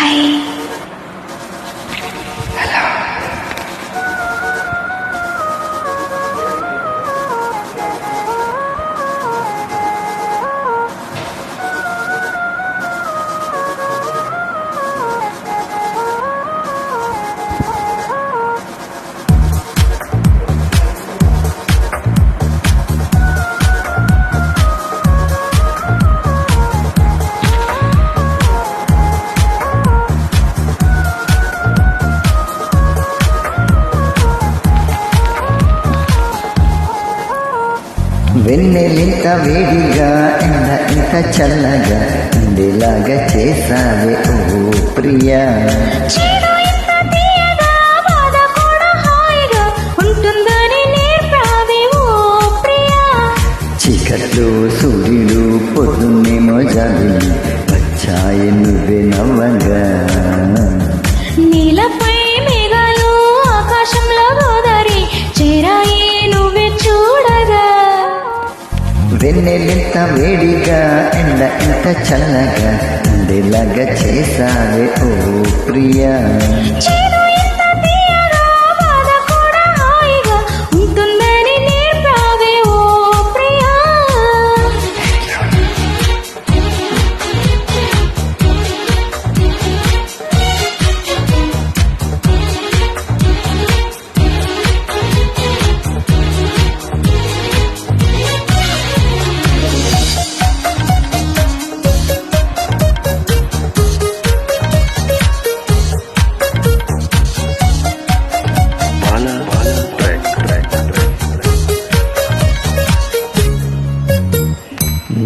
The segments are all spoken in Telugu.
హాయ్. హలో. వెన్నెలింత వేడిగా ఎండ ఇంత చల్లగా ఉండేలాగా చేసావే ఓ ప్రియా. చీకట్లు సూర్యుడు పొద్దున్నేమో జాబిలి వచ్చాయి నువ్వే నవ్వగా. నీలపై మేఘాలు ఆకాశంలో గోదారి చేరాయి నువ్వే చూడగా. వెన్నెలింత వేడిగా ఎండ ఇంత చల్లగా ఉండేలాగా చేసావే ఓ ప్రియా.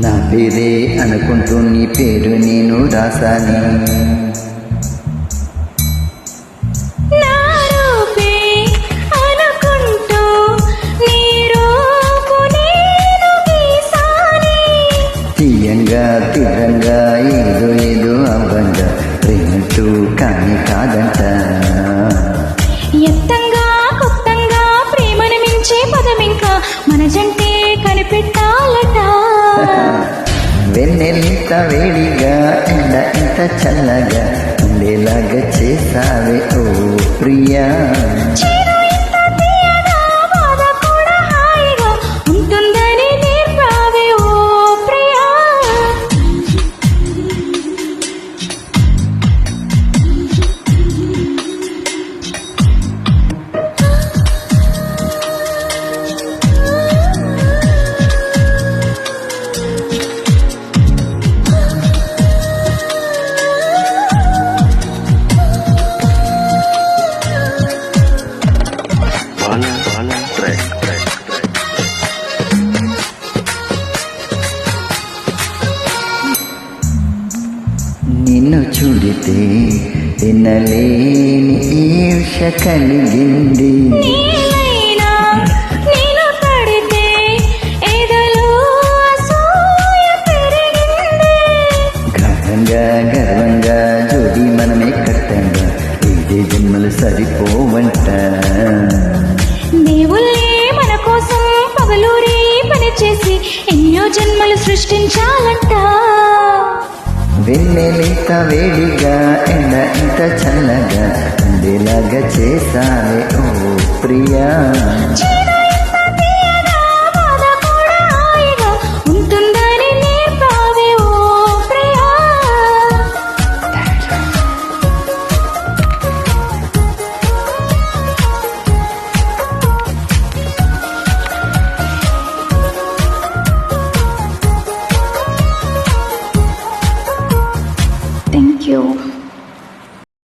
నా పేరే అనుకుంటూ నీ పేరు నేను రాసాని. తీయంగా తీరంగా ఏదో ఏదో అవ్వంగా ప్రేమతో కానీ కాదంట. ఎత్తంగా కొత్తంగా ప్రేమను మించే పదం ఇంకా మన జంటే కనిపెట్టాలట. వెన్నెలింత వేడిగా ఎండ ఇంత చల్లగా ఉండేలాగా చేసావే ఓ ప్రియా. నిన్ను చూడితే వినలేని ఈర్ష కలిగింది. గర్వంగా గర్వంగా జోడి మనమే కట్టంగా ఇదే జన్మలు సరిపోవంట. దేవుళ్ళే మన కోసం పగలూరి పని చేసి ఎన్నో జన్మలు సృష్టించాలంట. వెన్నెలింత వేడిగా ఎండ ఇంత చల్లగా ఉండేలాగా చేసావే ఓ ప్రియా. Thank you.